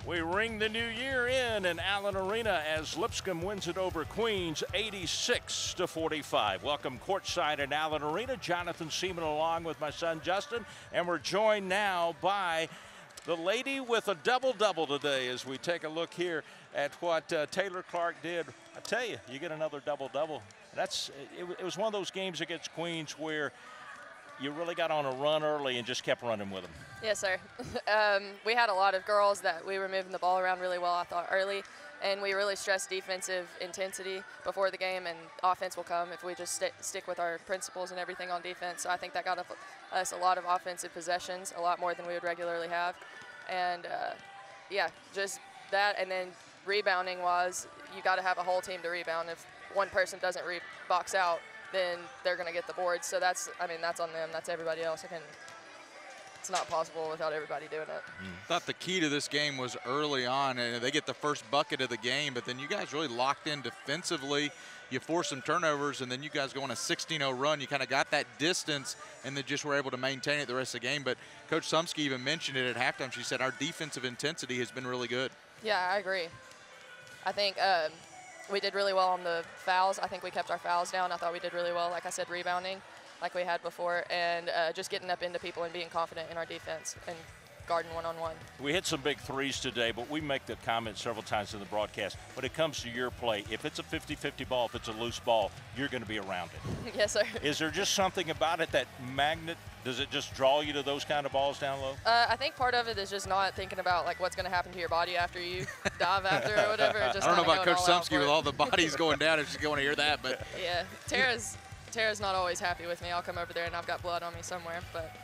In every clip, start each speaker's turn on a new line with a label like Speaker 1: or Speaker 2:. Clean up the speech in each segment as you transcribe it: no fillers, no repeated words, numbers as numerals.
Speaker 1: We ring the new year in Allen Arena as Lipscomb wins it over Queens 86-45. Welcome courtside in Allen Arena. Jonathan Seaman along with my son Justin, and we're joined now by the lady with a double-double today as we take a look here at what Taylor Clark did. I tell you, you get another double-double. It was one of those games against Queens where you really got on a run early and just kept running with them.
Speaker 2: Yes, sir. We had a lot of girls that we were moving the ball around really well, I thought, early, and we really stressed defensive intensity before the game, and offense will come if we just stick with our principles and everything on defense. So I think that got us a lot of offensive possessions, a lot more than we would regularly have. And, yeah, just that. And then rebounding-wise, you got to have a whole team to rebound. If one person doesn't box out, then they're going to get the boards. So that's on them. That's everybody else. It's not possible without everybody doing it.
Speaker 3: I thought the key to this game was early on, and they get the first bucket of the game, but then you guys really locked in defensively. You forced some turnovers, and then you guys go on a 16-0 run. You kind of got that distance, and then just were able to maintain it the rest of the game. But Coach Sumski even mentioned it at halftime. She said, our defensive intensity has been really good.
Speaker 2: Yeah, I agree. I think we did really well on the fouls. I think we kept our fouls down. I thought we did really well, like I said, rebounding like we had before, and just getting up into people and being confident in our defense and guarding one-on-one.
Speaker 1: We hit some big threes today, but we make the comment several times in the broadcast. When it comes to your play, if it's a 50-50 ball, if it's a loose ball, you're going to be around it.
Speaker 2: Yes, sir.
Speaker 1: Is there just something about it, that magnet? Does it just draw you to those kind of balls down low?
Speaker 2: I think part of it is just not thinking about like what's going to happen to your body after you dive after or whatever. Just
Speaker 3: I don't know about Coach Sumski with all the bodies going down if she's going to hear that, but
Speaker 2: yeah, Tara's not always happy with me. I'll come over there and I've got blood on me somewhere, but.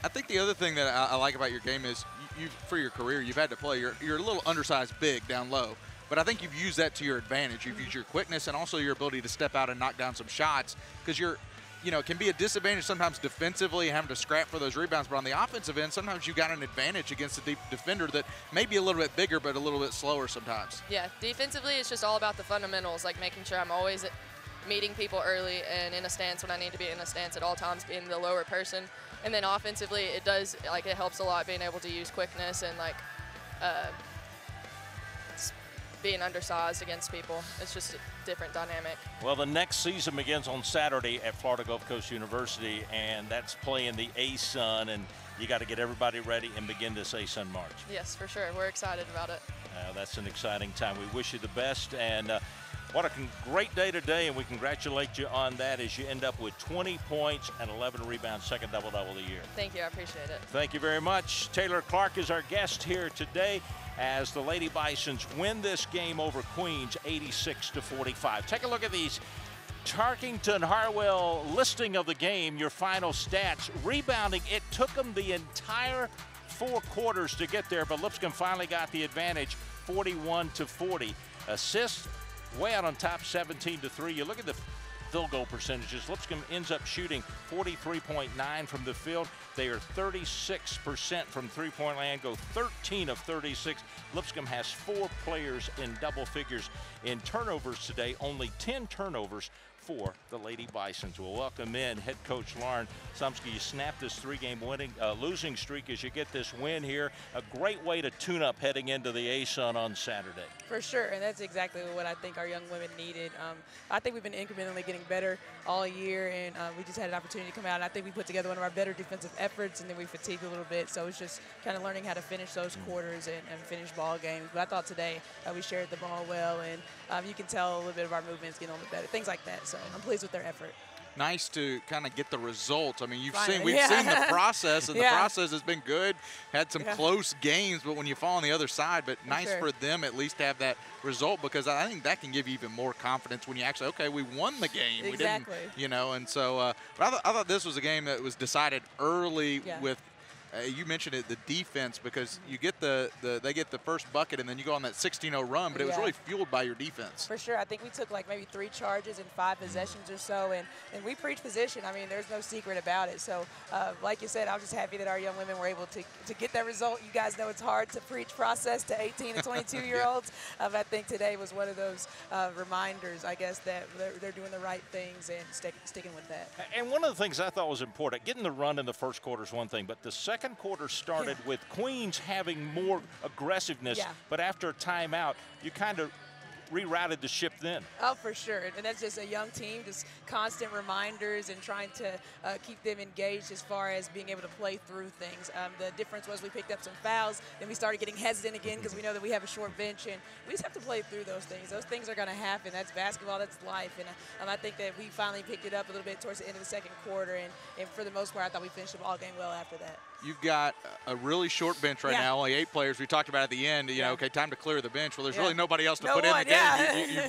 Speaker 3: I think the other thing that I like about your game is you for your career, you've had to play. You're a little undersized big down low, but I think you've used that to your advantage. You've used your quickness and also your ability to step out and knock down some shots, because it can be a disadvantage sometimes defensively, having to scrap for those rebounds, but on the offensive end, sometimes you got an advantage against a defender that may be a little bit bigger but a little bit slower sometimes.
Speaker 2: Yeah, defensively it's just all about the fundamentals, like making sure I'm always meeting people early and in a stance when I need to be in a stance at all times, being the lower person. And then offensively, it helps a lot being able to use quickness and being undersized against people. It's just a different dynamic.
Speaker 1: Well, the next season begins on Saturday at Florida Gulf Coast University, and that's playing the A-Sun, and you got to get everybody ready and begin this A-Sun March.
Speaker 2: Yes, for sure. We're excited about it.
Speaker 1: That's an exciting time. We wish you the best, and what a great day today, and we congratulate you on that as you end up with 20 points and 11 rebounds, second double-double of the year.
Speaker 2: Thank you. I appreciate it.
Speaker 1: Thank you very much. Taylor Clark is our guest here today as the Lady Bisons win this game over Queens 86-45. Take a look at these Tarkington-Harwell listing of the game, your final stats. Rebounding, it took them the entire 4 quarters to get there, but Lipscomb finally got the advantage, 41-40. Assists, way out on top, 17-3. You look at the field goal percentages. Lipscomb ends up shooting 43.9 from the field. They are 36% from three-point land, go 13 of 36. Lipscomb has 4 players in double figures. In turnovers today, only 10 turnovers for the Lady Bisons. We'll welcome in head coach Lauren Sumski. You snap this 3-game losing streak as you get this win here. A great way to tune up heading into the A-Sun on Saturday.
Speaker 4: For sure, and that's exactly what I think our young women needed. I think we've been incrementally getting better all year, and we just had an opportunity to come out, and I think we put together one of our better defensive efforts, and then we fatigued a little bit, so it's just kind of learning how to finish those quarters and finish ball games. But I thought today we shared the ball well, and you can tell a little bit of our movements getting a little bit better, things like that. So I'm pleased with their effort.
Speaker 3: Nice to kind of get the results. I mean, we've seen
Speaker 4: Yeah.
Speaker 3: the process, and
Speaker 4: Yeah.
Speaker 3: the process has been good. Had some close games, but when you fall on the other side, but nice for them at least to have that result, because I think that can give you even more confidence when you actually, okay, we won the game.
Speaker 4: Exactly.
Speaker 3: We didn't, and so, but I thought this was a game that was decided early with. You mentioned it, the defense, because you get they get the first bucket and then you go on that 16-0 run, but it was really fueled by your defense.
Speaker 4: For sure. I think we took like maybe 3 charges in 5 possessions or so, and we preach position. I mean, there's no secret about it. So, like you said, I'm just happy that our young women were able to get that result. You guys know it's hard to preach process to 18 and 22-year-olds. I think today was one of those reminders, I guess, that they're doing the right things and sticking with that.
Speaker 1: And one of the things I thought was important, getting the run in the first quarter is one thing, but the second second quarter started with Queens having more aggressiveness, but after a timeout, you kind of rerouted the ship then.
Speaker 4: Oh, for sure. And that's just a young team, just constant reminders and trying to keep them engaged as far as being able to play through things. The difference was we picked up some fouls, then we started getting hesitant again because we know that we have a short bench, and we just have to play through those things. Those things are going to happen. That's basketball. That's life. And I think that we finally picked it up a little bit towards the end of the second quarter, and for the most part, I thought we finished the ball game well after that.
Speaker 3: You've got a really short bench right now, only 8 players. We talked about at the end, you know, okay, time to clear the bench. Well, there's really nobody else to put in the game.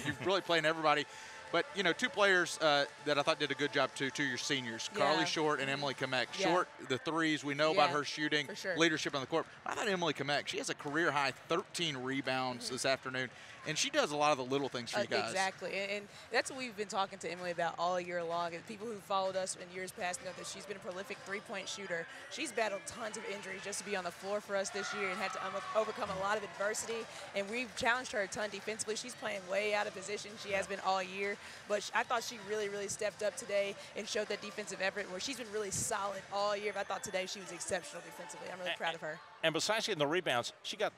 Speaker 3: You're really playing everybody. But, you know, 2 players that I thought did a good job, too, your seniors, Carly Short and Emily Kamek. Short, the threes, we know about her shooting, leadership on the court. I thought Emily Kamek, she has a career-high 13 rebounds this afternoon, and she does a lot of the little things for you guys.
Speaker 4: Exactly, and that's what we've been talking to Emily about all year long. And people who followed us in years past know that she's been a prolific three-point shooter. She's battled tons of injuries just to be on the floor for us this year and had to overcome a lot of adversity, and we've challenged her a ton defensively. She's playing way out of position. She has been all year, but I thought she really, really stepped up today and showed that defensive effort where she's been really solid all year. But I thought today she was exceptional defensively. I'm really proud of her.
Speaker 1: And besides getting the rebounds, she got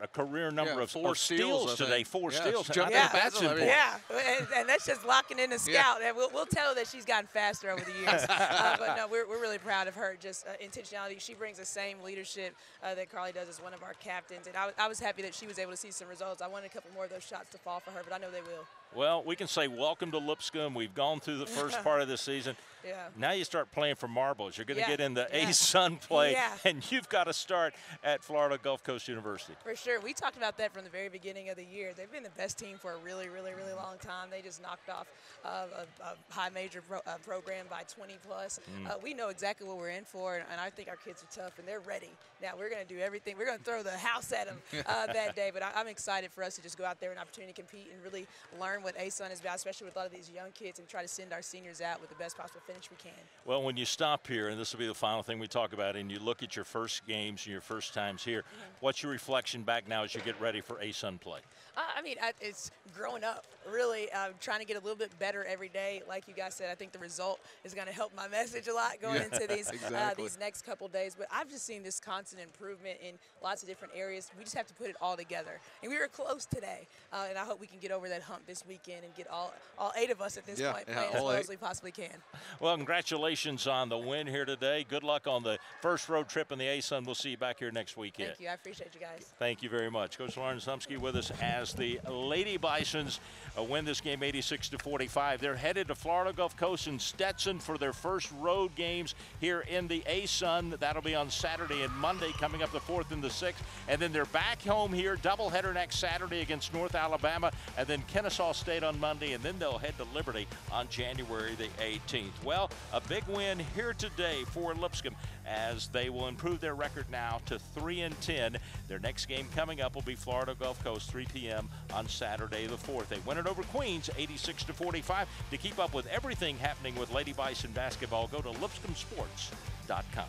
Speaker 1: a career number of 4 steals today. 4 steals.
Speaker 3: That's important.
Speaker 4: And that's just locking in the scout. And we'll tell her that she's gotten faster over the years. But no, we're really proud of her. Just intentionality. She brings the same leadership that Carly does as one of our captains. And I was happy that she was able to see some results. I wanted a couple more of those shots to fall for her, but I know they will.
Speaker 1: Well, we can say welcome to Lipscomb. We've gone through the first part of the season. Now you start playing for marbles. You're going to get in the A-Sun play, and you've got to start at Florida Gulf Coast University.
Speaker 4: For sure. We talked about that from the very beginning of the year. They've been the best team for a really, really, really long time. They just knocked off a high major program by 20-plus. We know exactly what we're in for, and I think our kids are tough, and they're ready. Now, we're going to do everything. We're going to throw the house at them that day, but I'm excited for us to just go out there and opportunity to compete and really learn what A-Sun is about, especially with a lot of these young kids, and try to send our seniors out with the best possible finish we can.
Speaker 1: Well, when you stop here, and this will be the final thing we talk about, and you look at your first games and your first times here, what's your reflection back now as you get ready for A-Sun play?
Speaker 4: I mean, it's growing up, really trying to get a little bit better every day. Like you guys said, I think the result is going to help my message a lot going into these these next couple days. But I've just seen this constant improvement in lots of different areas. We just have to put it all together. And we were close today, and I hope we can get over that hump this weekend and get all 8 of us at this point playing as well as we possibly can.
Speaker 1: Well, congratulations on the win here today. Good luck on the first road trip in the A-Sun. We'll see you back here next weekend.
Speaker 4: Thank you. I appreciate you guys.
Speaker 1: Thank you very much. Coach Lauren Sumski with us as the Lady Bisons win this game 86-45. They're headed to Florida Gulf Coast and Stetson for their first road games here in the A-Sun. That'll be on Saturday and Monday, coming up the 4th and the 6th. And then they're back home here, doubleheader next Saturday against North Alabama, and then Kennesaw State on Monday, and then they'll head to Liberty on January the 18th. Well, a big win here today for Lipscomb as they will improve their record now to 3-10. Their next game coming up will be Florida Gulf Coast, 3 p.m. on Saturday the 4th. They win it over Queens 86-45. To keep up with everything happening with Lady Bison basketball, go to lipscombsports.com.